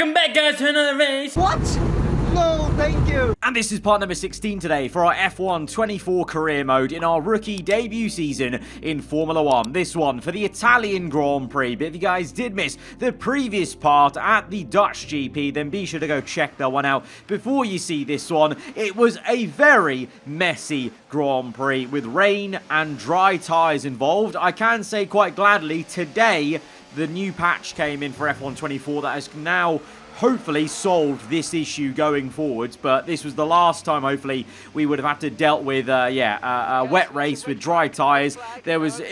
Welcome back, guys, to another race. What? No, thank you. And this is part number 16 today for our F1 24 career mode in our rookie debut season in Formula 1. This one for the Italian Grand Prix. But if you guys did miss the previous part at the Dutch GP, then be sure to go check that one out before you see this one. It was a very messy Grand Prix with rain and dry tyres involved. I can say quite gladly today the new patch came in for F1 24 that has now hopefully solved this issue going forwards, but this was the last time hopefully we would have had to dealt with a wet race with dry tyres. It was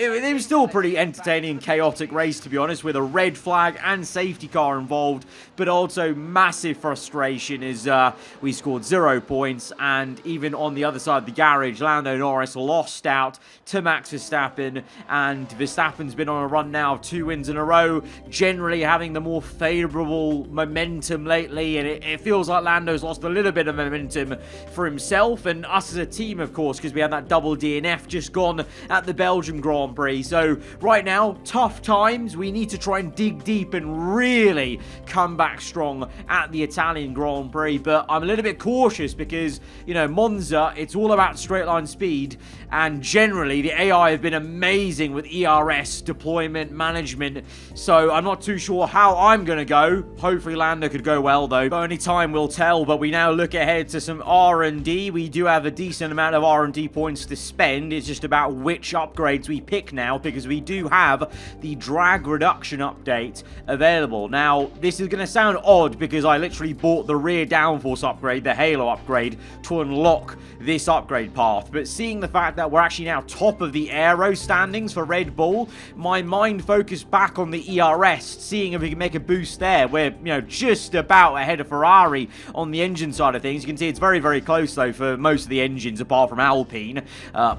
still a pretty entertaining and chaotic race, to be honest, with a red flag and safety car involved, but also massive frustration as we scored 0 points, and even on the other side of the garage, Lando Norris lost out to Max Verstappen, and Verstappen's been on a run now of 2 wins in a row, generally having the more favourable momentum lately, and it feels like Lando's lost a little bit of momentum for himself and us as a team, of course, because we had that double DNF just gone at the Belgium Grand Prix. So right now, tough times. We need to try and dig deep and really come back strong at the Italian Grand Prix, but I'm a little bit cautious because, you know, Monza, it's all about straight line speed, and generally the AI have been amazing with ERS deployment management, so I'm not too sure how I'm going to go. Hopefully Lando could go well though, but only time will tell. But we now look ahead to some R&D. We do have a decent amount of R&D points to spend. It's just about which upgrades we pick now, because we do have the drag reduction update available. Now, this is going to sound odd because I literally bought the rear downforce upgrade, the Halo upgrade, to unlock this upgrade path, but seeing the fact that we're actually now top of the aero standings for Red Bull, my mind focused back on the ERS, seeing if we can make a boost there. We're, you know, just about ahead of Ferrari on the engine side of things. You can see it's very, very close though for most of the engines apart from Alpine,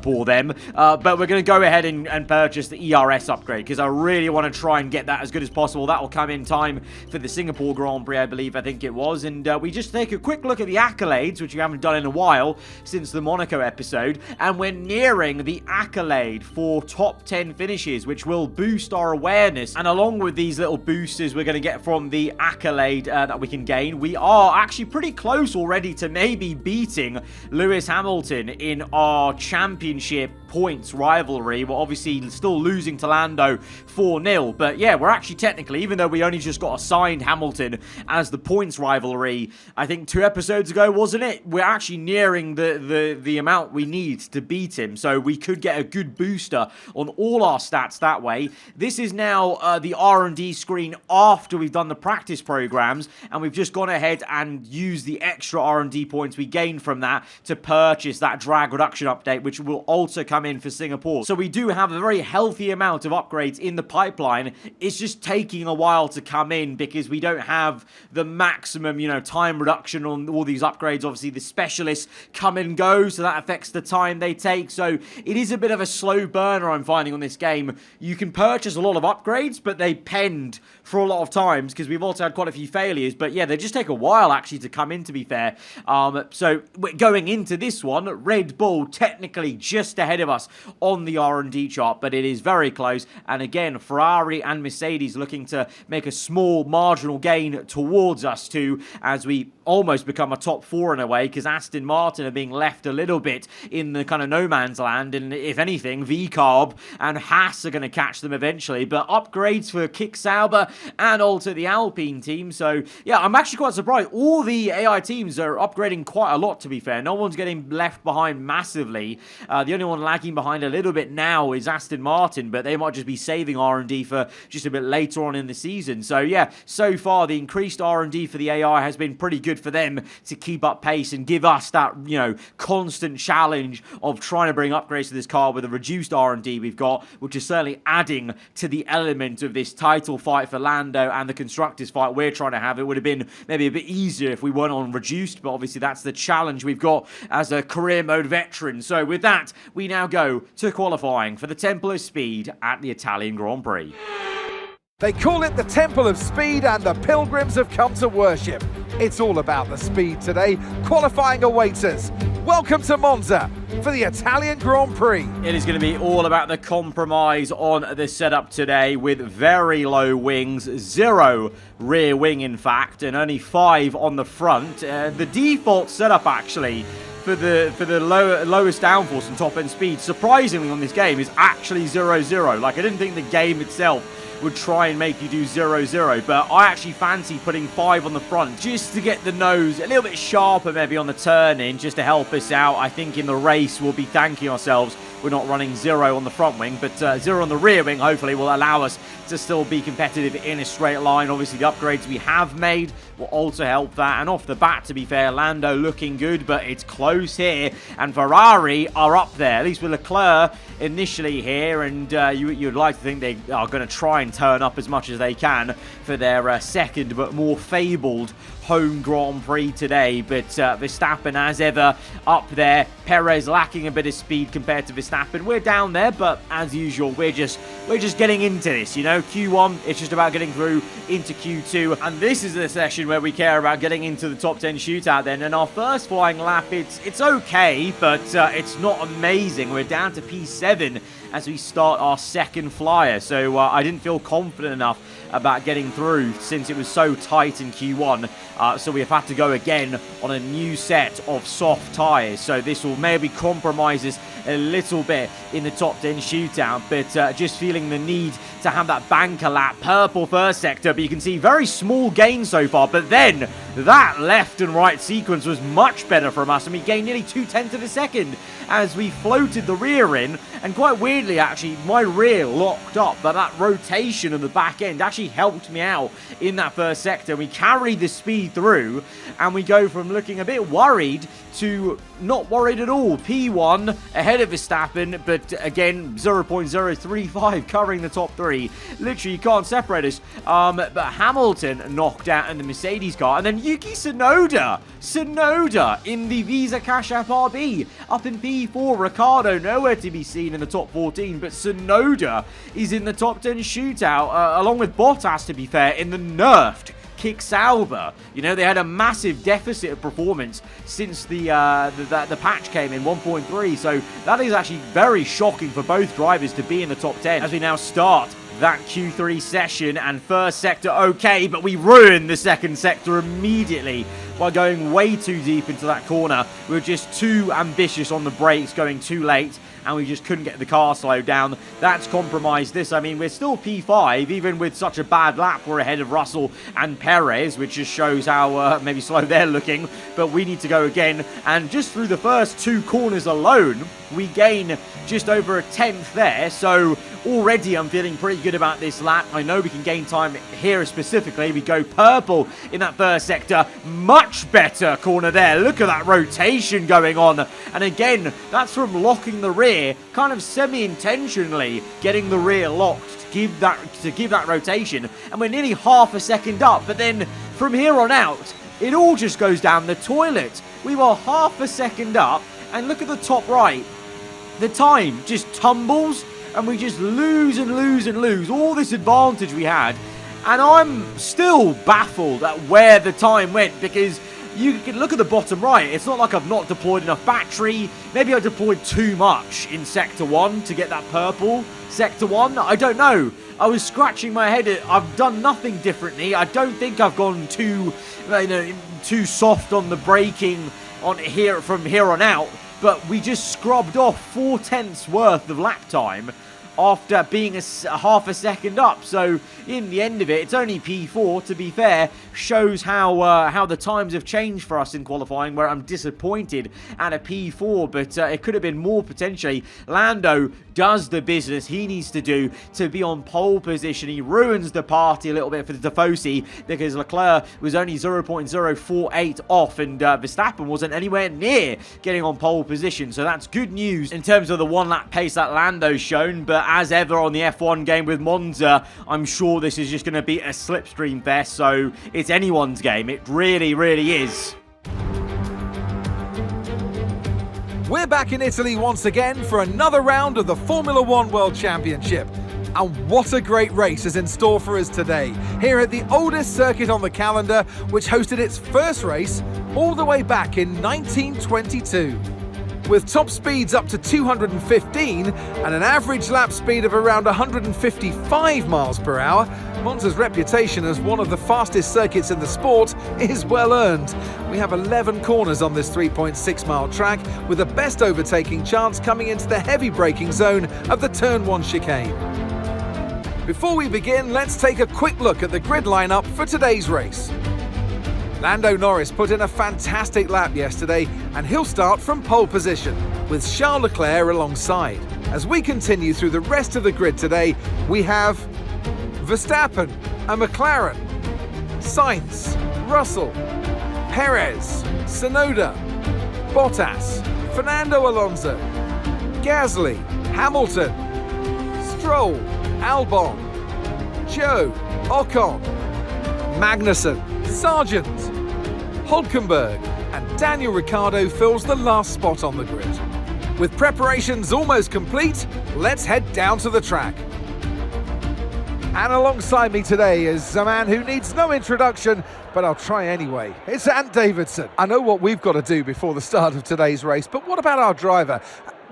poor them, but we're going to go ahead and purchase the ERS upgrade because I really want to try and get that as good as possible. That will come in time for the Singapore Grand Prix, I believe, I think it was, and we just take a quick look at the accolades, which we haven't done in a while since the Monaco episode, and we're nearing the accolade for top 10 finishes, which will boost our awareness, and along with these little boosters we're going to get from the accolade that we can gain, we are actually pretty close already to maybe beating Lewis Hamilton in our championship points rivalry. We're obviously still losing to Lando 4-0, but yeah, we're actually technically, even though we only just got assigned Hamilton as the points rivalry, I think 2 episodes ago, wasn't it? We're actually nearing the amount we need to beat him, so we could get a good booster on all our stats that way. This is now the R&D screen after we've done the practice programs, and we've just gone ahead and used the extra R&D points we gained from that to purchase that drag reduction update, which will also come in for Singapore. So we do have a very healthy amount of upgrades in the pipeline. It's just taking a while to come in because we don't have the maximum, you know, time reduction on all these upgrades. Obviously the specialists come and go, so that affects the time they take. So it is a bit of a slow burner I'm finding on this game. You can purchase a lot of upgrades, but they pend for a lot of times because we've also had quite a few failures. But yeah, they just take a while actually to come in, to be fair. So going into this one, Red Bull technically just ahead of us on the R&D chart, but it is very close. And again, Ferrari and Mercedes looking to make a small marginal gain towards us too, as we almost become a top 4 in a way, because Aston Martin are being left a little bit in the kind of no man's land, and if anything, VCarb and Haas are going to catch them eventually. But upgrades for Kick Sauber and also the Alpine team. So yeah, I'm actually quite surprised. All the AI teams are upgrading quite a lot, to be fair. No one's getting left behind massively. The only one lagging behind a little bit now is Aston Martin, but they might just be saving R&D for just a bit later on in the season. So yeah, so far the increased R&D for the AI has been pretty good for them to keep up pace and give us that, you know, constant challenge of trying to bring upgrades to this car with a reduced R&D we've got, which is certainly adding to the element of this title fight for Lando and the constructors fight we're trying to have. It would have been maybe a bit easier if we weren't on reduced, but obviously that's the challenge we've got as a career mode veteran. So with that, we now go to qualifying for the Temple of Speed at the Italian Grand Prix. They call it the Temple of Speed, and the pilgrims have come to worship. It's all about the speed today. Qualifying awaits us. Welcome to Monza for the Italian Grand Prix. It is going to be all about the compromise on the setup today, with very low wings, 0 rear wing in fact, and only 5 on the front. The default setup actually for the lowest downforce and top end speed, surprisingly on this game, is actually 0-0. Like, I didn't think the game itself would try and make you do 0-0, but I actually fancy putting 5 on the front just to get the nose a little bit sharper maybe on the turn-in, just to help us out. I think in the race we'll be thanking ourselves we're not running 0 on the front wing, but 0 on the rear wing hopefully will allow us to still be competitive in a straight line. Obviously the upgrades we have made will also help that, and off the bat, to be fair, Lando looking good, but it's close here, and Ferrari are up there, at least with Leclerc initially here, and you'd like to think they are going to try and turn up as much as they can for their second but more fabled home Grand Prix today. But Verstappen, as ever, up there. Perez lacking a bit of speed compared to Verstappen. We're down there, but as usual, we're just getting into this, you know. Q1, it's just about getting through into Q2, and this is the session where we care about getting into the top 10 shootout then. And our first flying lap, it's okay, but it's not amazing. We're down to P7 as we start our second flyer, so I didn't feel confident enough about getting through since it was so tight in Q1, so we have had to go again on a new set of soft tyres, so this will maybe compromise us a little bit in the top 10 shootout, but just feeling the need to have that banker lap. Purple first sector, but you can see very small gain so far, but then that left and right sequence was much better from us, and we gained nearly 0.2 of a second as we floated the rear in, and quite weirdly actually my rear locked up, but that rotation of the back end actually helped me out in that first sector. We carried the speed through, and we go from looking a bit worried to not worried at all. P1 ahead of Verstappen, but again 0.035 covering the top 3. Literally you can't separate us, but Hamilton knocked out in the Mercedes car, and then Yuki Tsunoda in the Visa Cash App RB up in P4. Ricciardo nowhere to be seen in the top 14, but Tsunoda is in the top 10 shootout, along with Bottas, to be fair, in the nerfed Kick Sauber. You know, they had a massive deficit of performance since the patch came in 1.3, so that is actually very shocking for both drivers to be in the top 10 as we now start that Q3 session. And first sector okay, but we ruined the second sector immediately by going way too deep into that corner. We were just too ambitious on the brakes, going too late, and we just couldn't get the car slowed down. That's compromised this. I mean, we're still P5, even with such a bad lap. We're ahead of Russell and Perez, which just shows how maybe slow they're looking, but we need to go again. And just through the first 2 corners alone, we gain just over a 10th there, so already I'm feeling pretty good about this lap. I know we can gain time here specifically. We go purple in that first sector. Much better corner there. Look at that rotation going on. And again, that's from locking the rear, kind of semi-intentionally getting the rear locked to give that rotation. And we're nearly half a second up. But then from here on out, it all just goes down the toilet. We were half a second up, and look at the top right. The time just tumbles, and we just lose and lose and lose all this advantage we had. And I'm still baffled at where the time went, because you can look at the bottom right. It's not like I've not deployed enough battery. Maybe I deployed too much in Sector 1 to get that purple Sector 1. I don't know. I was scratching my head. I've done nothing differently. I don't think I've gone too soft on the braking from here on out. But we just scrubbed off 4/10 worth of lap time after being half a second up. So in the end of it, it's only P4, to be fair. Shows how the times have changed for us in qualifying, where I'm disappointed at a P4, but it could have been more potentially. Lando does the business he needs to do to be on pole position. He ruins the party a little bit for the Tifosi, because Leclerc was only 0.048 off, and Verstappen wasn't anywhere near getting on pole position. So that's good news in terms of the 1-lap pace that Lando's shown. But as ever on the F1 game with Monza, I'm sure this is just going to be a slipstream fest, so it's anyone's game. It really, really is. We're back in Italy once again for another round of the Formula One World Championship. And what a great race is in store for us today, here at the oldest circuit on the calendar, which hosted its first race all the way back in 1922. With top speeds up to 215 and an average lap speed of around 155 miles per hour, Monza's reputation as one of the fastest circuits in the sport is well earned. We have 11 corners on this 3.6 mile track, with the best overtaking chance coming into the heavy braking zone of the Turn 1 chicane. Before we begin, let's take a quick look at the grid lineup for today's race. Lando Norris put in a fantastic lap yesterday, and he'll start from pole position, with Charles Leclerc alongside. As we continue through the rest of the grid today, we have Verstappen and McLaren, Sainz, Russell, Perez, Tsunoda, Bottas, Fernando Alonso, Gasly, Hamilton, Stroll, Albon, Joe, Ocon, Magnussen, Sargent, Hulkenberg, and Daniel Ricciardo fills the last spot on the grid. With preparations almost complete, let's head down to the track. And alongside me today is a man who needs no introduction, but I'll try anyway. It's Ant Davidson. I know what we've got to do before the start of today's race, but what about our driver?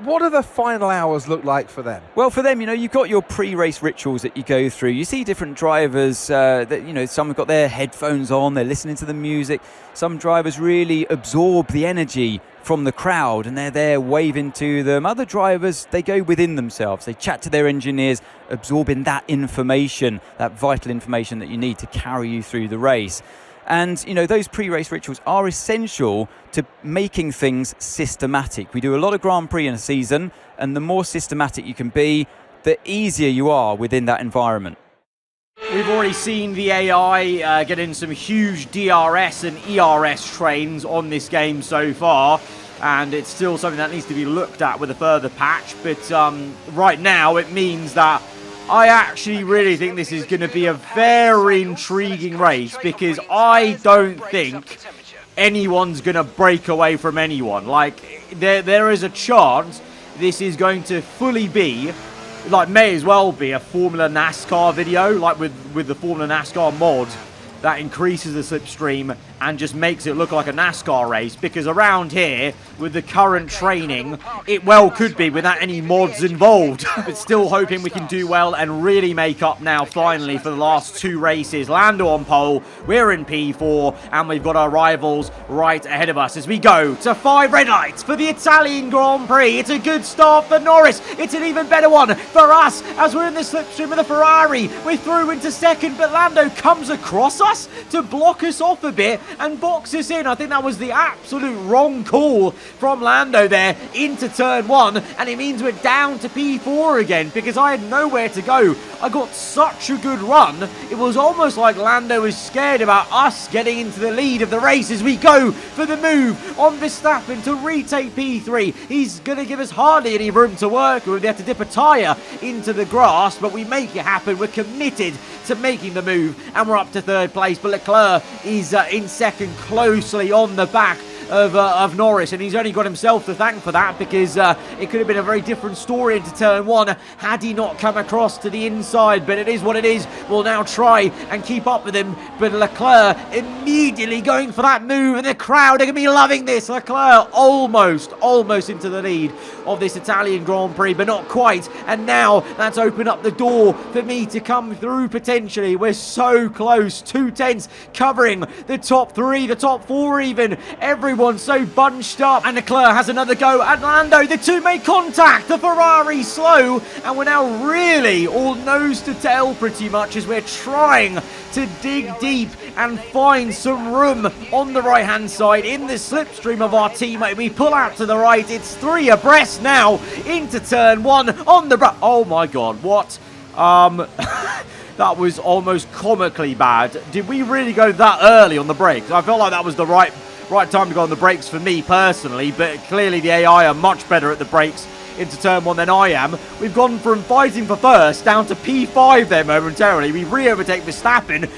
What do the final hours look like for them? Well, for them, you've got your pre-race rituals that you go through. You see different drivers that, some have got their headphones on, they're listening to the music. Some drivers really absorb the energy from the crowd and they're there waving to them. Other drivers, they go within themselves. They chat to their engineers, absorbing that information, that vital information that you need to carry you through the race. And, those pre-race rituals are essential to making things systematic. We do a lot of Grand Prix in a season, and the more systematic you can be, the easier you are within that environment. We've already seen the AI get in some huge DRS and ERS trains on this game so far, and it's still something that needs to be looked at with a further patch. But right now, it means that I actually really think this is going to be a very intriguing race, because I don't think anyone's going to break away from anyone. Like, there is a chance this is going to fully be, may as well be a Formula NASCAR video, like with the Formula NASCAR mod that increases the slipstream and just makes it look like a NASCAR race, because around here, with the current training, it well could be without any mods involved. But still hoping we can do well and really make up now, finally, for the last two races. Lando on pole, we're in P4, and we've got our rivals right ahead of us as we go to 5 red lights for the Italian Grand Prix. It's a good start for Norris. It's an even better one for us as we're in the slipstream with a Ferrari. We're through into second, but Lando comes across us to block us off a bit and box us in. I think that was the absolute wrong call from Lando there into turn 1, and it means we're down to P4 again, because I had nowhere to go. I got such a good run, it was almost like Lando was scared about us getting into the lead of the race as we go for the move on Verstappen to retake P3. He's going to give us hardly any room to work with. We have to dip a tyre into the grass, but we make it happen. We're committed to making the move, and we're up to third place, but Leclerc is in second, closely on the back of Norris, and he's only got himself to thank for that, because it could have been a very different story into turn 1 had he not come across to the inside. But it is what it is. We'll now try and keep up with him, but Leclerc immediately going for that move, and the crowd are going to be loving this. Leclerc almost into the lead of this Italian Grand Prix, but not quite, and now that's opened up the door for me to come through potentially. We're so close, 2 tenths covering the top 3, the top 4 even. Everyone so bunched up, and Leclerc has another go at Lando. The two make contact. The Ferrari slow, and we're now really all nose to tail pretty much as we're trying to dig deep and find some room on the right hand side in the slipstream of our teammate. We pull out to the right. It's 3 abreast now into turn 1 on the oh my god, what? That was almost comically bad. Did we really go that early on the brakes? I felt like that was the right time to go on the brakes for me personally, but clearly the AI are much better at the brakes into turn 1 than I am. We've gone from fighting for first down to P5 there momentarily. We re-overtake Verstappen.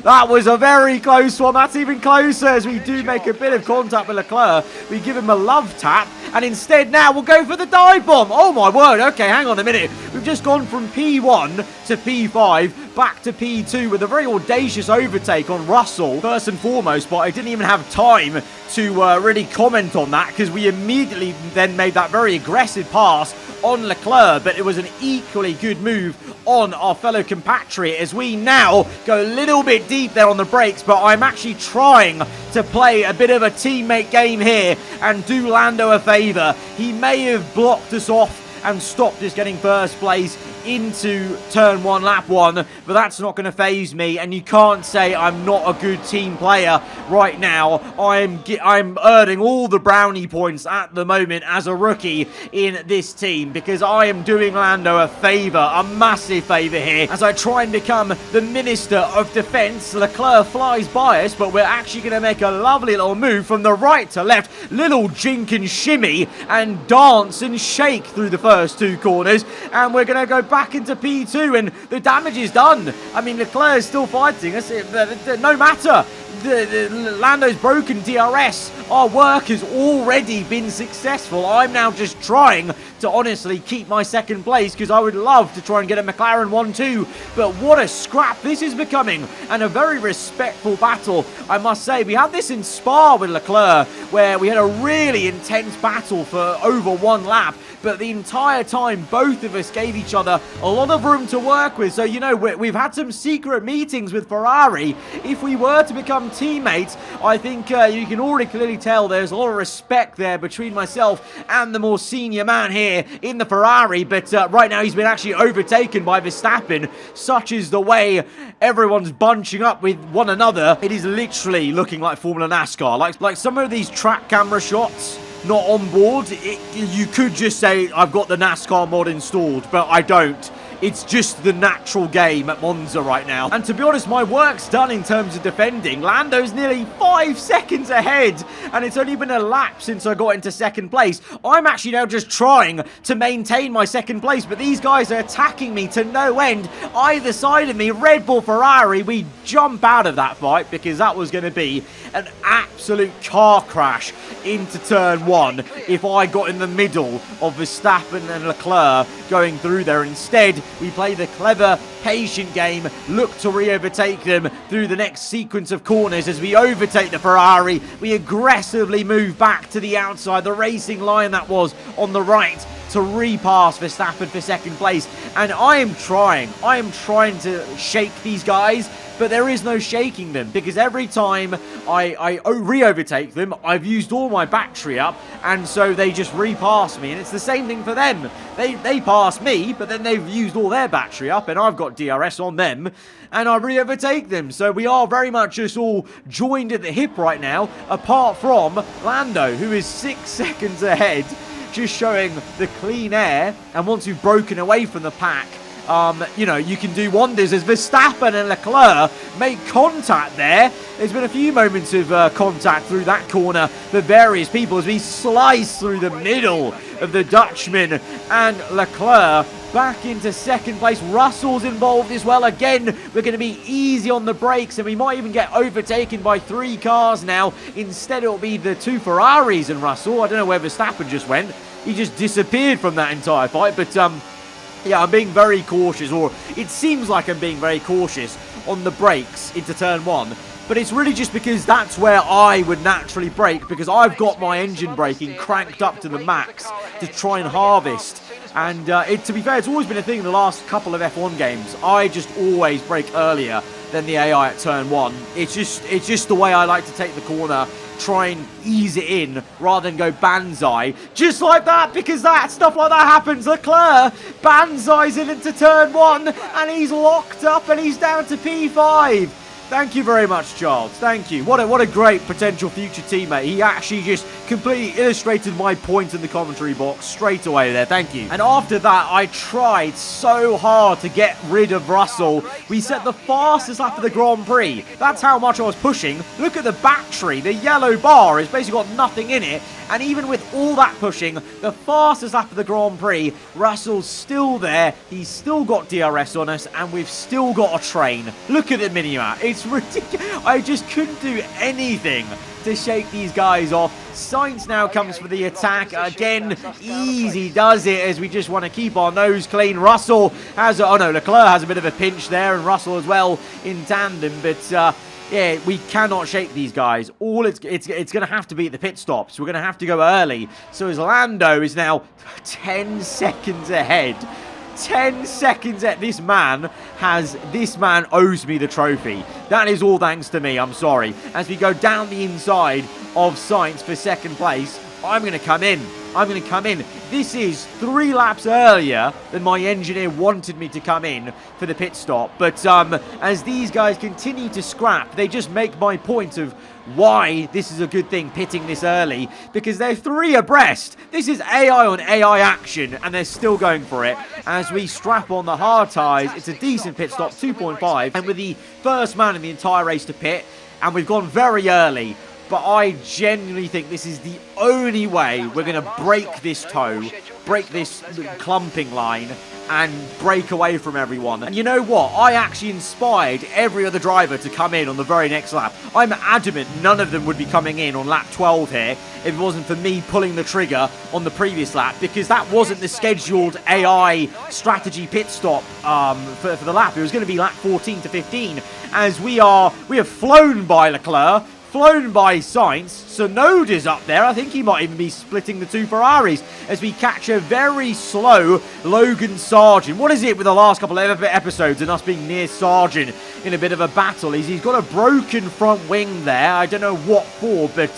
That was a very close one. That's even closer as we do make a bit of contact with Leclerc. We give him a love tap, and instead now we'll go for the dive bomb. Oh my word, okay, hang on a minute. We've just gone from P1 to P5, back to P2 with a very audacious overtake on Russell, first and foremost, but I didn't even have time to really comment on that because we immediately then made that very aggressive pass on Leclerc, but it was an equally good move on our fellow compatriot as we now go a little bit deep there on the brakes, but I'm actually trying to play a bit of a teammate game here and do Lando a favour. He may have blocked us off and stopped us getting first place into turn 1, lap 1, but that's not going to phase me, and you can't say I'm not a good team player right now. I'm earning all the brownie points at the moment as a rookie in this team because I am doing Lando a favour, a massive favour here, as I try and become the Minister of Defence. Leclerc flies by us, but we're actually going to make a lovely little move from the right to left, little jink and shimmy and dance and shake through the first 2 corners, and we're going to go back into P2, and the damage is done. I mean, Leclerc is still fighting us. No matter. Lando's broken DRS. Our work has already been successful. I'm now just trying to honestly keep my second place because I would love to try and get a McLaren 1-2. But what a scrap this is becoming, and a very respectful battle, I must say. We had this in Spa with Leclerc where we had a really intense battle for over 1 lap. But the entire time, both of us gave each other a lot of room to work with. So, you know, we've had some secret meetings with Ferrari. If we were to become teammates, I think you can already clearly tell there's a lot of respect there between myself and the more senior man here in the Ferrari. But right now, he's been actually overtaken by Verstappen. Such is the way everyone's bunching up with one another. It is literally looking like Formula NASCAR. Like some of these track camera shots not on board, you could just say I've got the NASCAR mod installed, but I don't. It's just the natural game at Monza right now. And to be honest, my work's done in terms of defending. Lando's nearly 5 seconds ahead, and it's only been a lap since I got into second place. I'm actually now just trying to maintain my second place, but these guys are attacking me to no end. Either side of me, Red Bull, Ferrari, we jump out of that fight because that was going to be an absolute car crash into turn 1 if I got in the middle of Verstappen and Leclerc going through there. Instead, we play the clever, patient game, look to re-overtake them through the next sequence of corners. As we overtake the Ferrari, we aggressively move back to the outside, the racing line that was on the right, to repass Verstappen for second place. And I am trying to shake these guys, but there is no shaking them because every time I re-overtake them, I've used all my battery up, and so they just repass me. And it's the same thing for them. They pass me, but then they've used all their battery up, and I've got DRS on them, and I re-overtake them. So we are very much just all joined at the hip right now, apart from Lando, who is 6 seconds ahead, just showing the clean air. And once we've broken away from the pack, you know, you can do wonders as Verstappen and Leclerc make contact there. There's been a few moments of contact through that corner for various people as we slice through the middle of the Dutchman and Leclerc back into second place. Russell's involved as well. Again, we're going to be easy on the brakes, and we might even get overtaken by 3 cars now. Instead, it'll be the 2 Ferraris and Russell. I don't know where Verstappen just went. He just disappeared from that entire fight, but yeah, I'm being very cautious, or it seems like I'm being very cautious on the brakes into turn 1. But it's really just because that's where I would naturally brake, because I've got my engine braking cranked up to the max to try and harvest. And to be fair, it's always been a thing in the last couple of F1 games. I just always brake earlier than the AI at turn 1. It's just the way I like to take the corner, try and ease it in rather than go banzai. Just like that, because that stuff like that happens. Leclerc banzais it into turn 1, and he's locked up, and he's down to P5. Thank you very much, Charles. Thank you. What a great potential future teammate. He actually just completely illustrated my point in the commentary box straight away there. Thank you. And after that, I tried so hard to get rid of Russell. We set the fastest lap of the Grand Prix. That's how much I was pushing. Look at the battery. The yellow bar has basically got nothing in it. And even with all that pushing, the fastest lap of the Grand Prix, Russell's still there. He's still got DRS on us, and we've still got a train. Look at the mini-map. It's ridiculous. I just couldn't do anything to shake these guys off. Sainz now comes for the attack. Again, easy does it as we just want to keep our nose clean. Russell has, Leclerc has a bit of a pinch there, and Russell as well in tandem, but yeah, we cannot shake these guys. It's going to have to be at the pit stops. We're going to have to go early. So as Lando is now 10 seconds ahead. 10 seconds at this man owes me the trophy. That is all thanks to me, I'm sorry. As we go down the inside of Sainz for second place, I'm going to come in. This is 3 laps earlier than my engineer wanted me to come in for the pit stop. But as these guys continue to scrap, they just make my point of why this is a good thing pitting this early, because they're 3 abreast. This is AI on AI action, and they're still going for it. As we strap on the hard tyres, it's a decent pit stop, 2.5, and we're the first man in the entire race to pit, and we've gone very early. But I genuinely think this is the only way we're going to break this toe, break this clumping line, and break away from everyone. And you know what? I actually inspired every other driver to come in on the very next lap. I'm adamant none of them would be coming in on lap 12 here if it wasn't for me pulling the trigger on the previous lap, because that wasn't the scheduled AI strategy pit stop for the lap. It was going to be lap 14 to 15, as we have flown by Leclerc, flown by Sainz. Tsunoda's up there. I think he might even be splitting the 2 Ferraris as we catch a very slow Logan Sargent. What is it with the last couple of episodes and us being near Sargent in a bit of a battle? He's got a broken front wing there. I don't know what for, but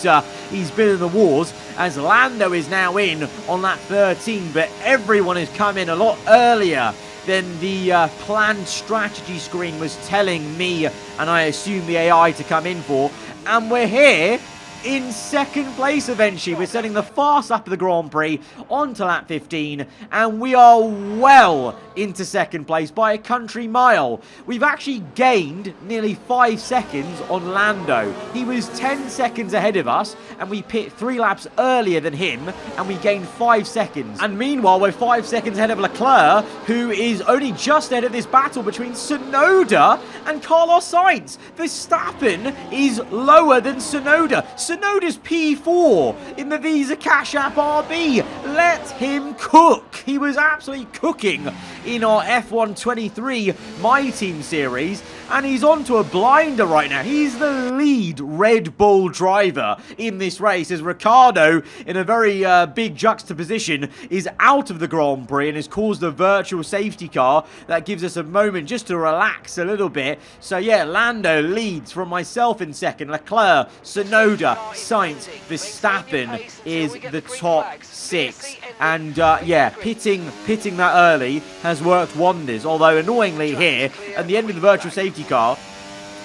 he's been in the wars. As Lando is now in on lap 13, but everyone has come in a lot earlier than the planned strategy screen was telling me, and I assume the AI, to come in for. And we're here in second place eventually. We're setting the fast lap of the Grand Prix onto lap 15, and we are well into second place by a country mile. We've actually gained nearly 5 seconds on Lando. He was 10 seconds ahead of us, and we pit 3 laps earlier than him, and we gained 5 seconds. And meanwhile, we're 5 seconds ahead of Leclerc, who is only just ahead of this battle between Tsunoda and Carlos Sainz. Verstappen is lower than Tsunoda. Tsunoda's P4 in the Visa Cash App RB. Let him cook. He was absolutely cooking in our F1 23 My Team series, and he's onto a blinder right now. He's the lead Red Bull driver in this race, as Ricciardo, in a very big juxtaposition, is out of the Grand Prix and has caused a virtual safety car that gives us a moment just to relax a little bit. So yeah, Lando leads from myself in second. Leclerc, Tsunoda, Sainz, Verstappen is the top 6. And yeah, pitting that early has worked wonders. Although annoyingly here, at the end of the virtual safety car,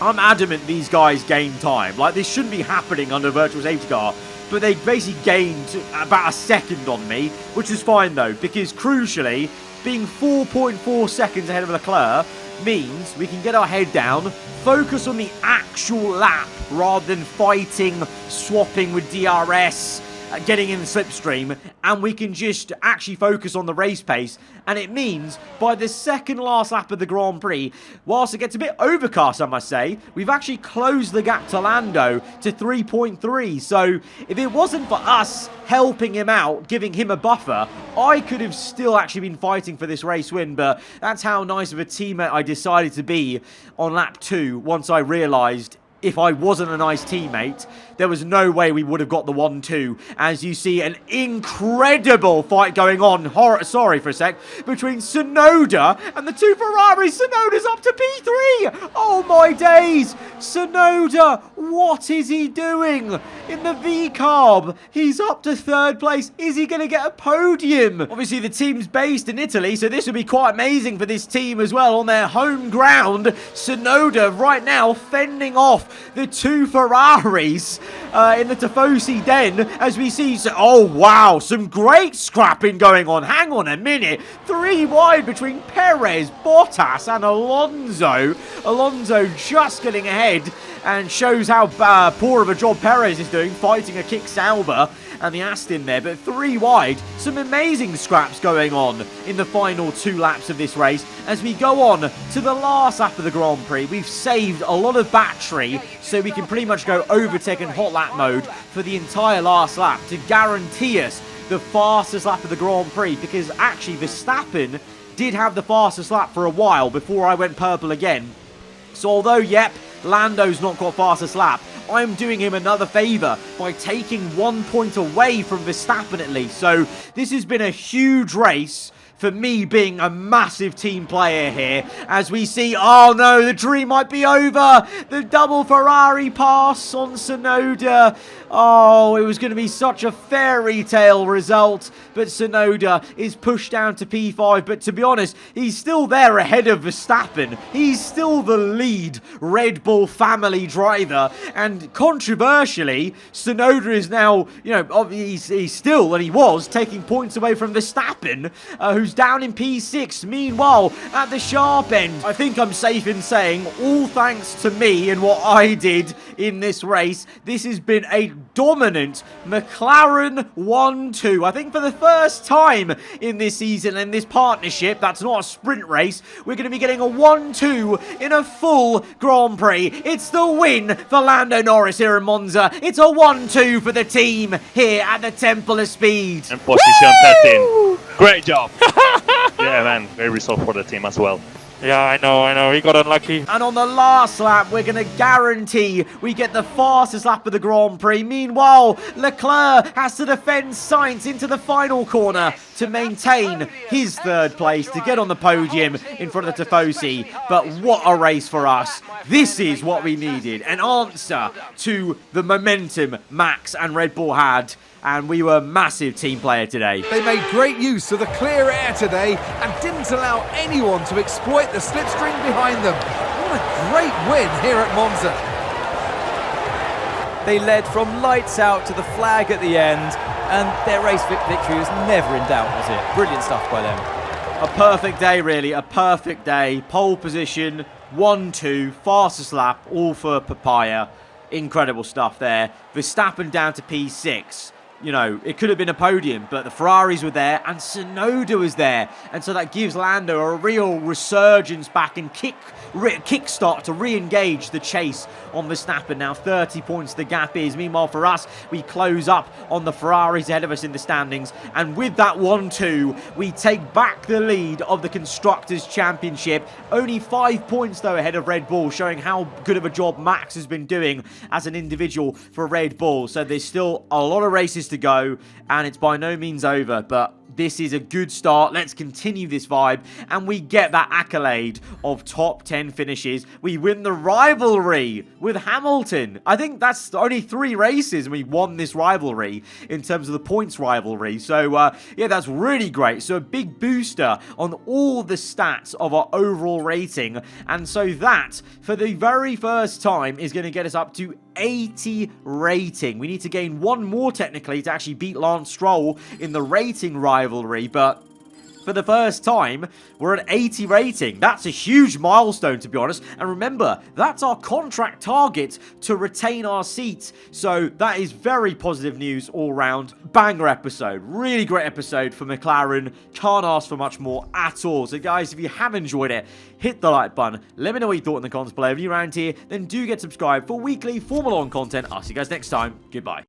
I'm adamant these guys gain time. Like, this shouldn't be happening under a virtual safety car, but they basically gained about a second on me, which is fine though, because crucially, being 4.4 seconds ahead of Leclerc means we can get our head down, focus on the actual lap rather than fighting, swapping with DRS, getting in the slipstream, and we can just actually focus on the race pace. And it means by the second last lap of the Grand Prix, whilst it gets a bit overcast, I must say, we've actually closed the gap to Lando to 3.3. So if it wasn't for us helping him out, giving him a buffer, I could have still actually been fighting for this race win. But that's how nice of a teammate I decided to be on lap 2 once I realised if I wasn't a nice teammate, there was no way we would have got the 1-2. As you see, an incredible fight going on, sorry for a sec, between Tsunoda and the 2 Ferraris. Tsunoda's up to P3! Oh my days! Tsunoda, what is he doing in the V-Carb? He's up to 3rd place. Is he going to get a podium? Obviously, the team's based in Italy, so this would be quite amazing for this team as well on their home ground. Tsunoda right now fending off the 2 Ferraris in the Tifosi den, as we see. Oh wow, some great scrapping going on. Hang on a minute, 3 wide between Perez, Bottas and Alonso. Alonso just getting ahead, and shows how poor of a job Perez is doing fighting a kick Sauber. and the Aston there, but 3 wide. Some amazing scraps going on in the final 2 laps of this race. As we go on to the last lap of the Grand Prix, we've saved a lot of battery, so we can pretty much go overtake and hot lap mode for the entire last lap to guarantee us the fastest lap of the Grand Prix, because actually Verstappen did have the fastest lap for a while before I went purple again. So although, yep, Lando's not got fastest lap, I'm doing him another favour by taking 1 point away from Verstappen at least. So this has been a huge race for me, being a massive team player here, as we see, oh no, the dream might be over. The double Ferrari pass on Tsunoda. Oh, it was going to be such a fairy tale result, but Tsunoda is pushed down to P5, but to be honest, he's still there ahead of Verstappen. He's still the lead Red Bull family driver, and controversially, Tsunoda is now, you know, he's still, and he was, taking points away from Verstappen, who's down in P6. Meanwhile, at the sharp end, I think I'm safe in saying, all thanks to me and what I did in this race, this has been a dominant McLaren 1-2. I think for the first time in this season, in this partnership, that's not a sprint race, we're going to be getting a 1-2 in a full Grand Prix. It's the win for Lando Norris here in Monza. It's a 1-2 for the team here at the Temple of Speed. And position 13. Great job. Yeah, man, great result for the team as well. Yeah, I know. He got unlucky. And on the last lap, we're going to guarantee we get the fastest lap of the Grand Prix. Meanwhile, Leclerc has to defend Sainz into the final corner to maintain his 3rd place, to get on the podium in front of Tifosi. But what a race for us. This is what we needed. An answer to the momentum Max and Red Bull had. And we were a massive team player today. They made great use of the clear air today and didn't allow anyone to exploit the slipstream behind them. What a great win here at Monza. They led from lights out to the flag at the end, and their race victory was never in doubt, was it? Brilliant stuff by them. A perfect day, really. A perfect day. Pole position, 1-2, fastest lap, all for Papaya. Incredible stuff there. Verstappen down to P6. You know, it could have been a podium, but the Ferraris were there and Tsunoda was there. And so that gives Lando a real resurgence back and kickstart to re-engage the chase on Verstappen. Now 30 points the gap is. Meanwhile for us, we close up on the Ferraris ahead of us in the standings. And with that 1-2, we take back the lead of the Constructors' Championship. Only 5 points though ahead of Red Bull, showing how good of a job Max has been doing as an individual for Red Bull. So there's still a lot of races to go, and it's by no means over, but this is a good start. Let's continue this vibe, and we get that accolade of top 10 finishes. We win the rivalry with Hamilton. I think that's only 3 races and we won this rivalry in terms of the points rivalry. So yeah, that's really great. So a big booster on all the stats of our overall rating, and so that for the very first time is going to get us up to 80 rating. We need to gain 1 more technically to actually beat Lance Stroll in the rating rivalry, but for the first time, we're at 80 rating. That's a huge milestone, to be honest. And remember, that's our contract target to retain our seat. So that is very positive news all round. Banger episode. Really great episode for McLaren. Can't ask for much more at all. So guys, if you have enjoyed it, hit the like button. Let me know what you thought in the comments below. If you're around here, then do get subscribed for weekly Formula 1 content. I'll see you guys next time. Goodbye.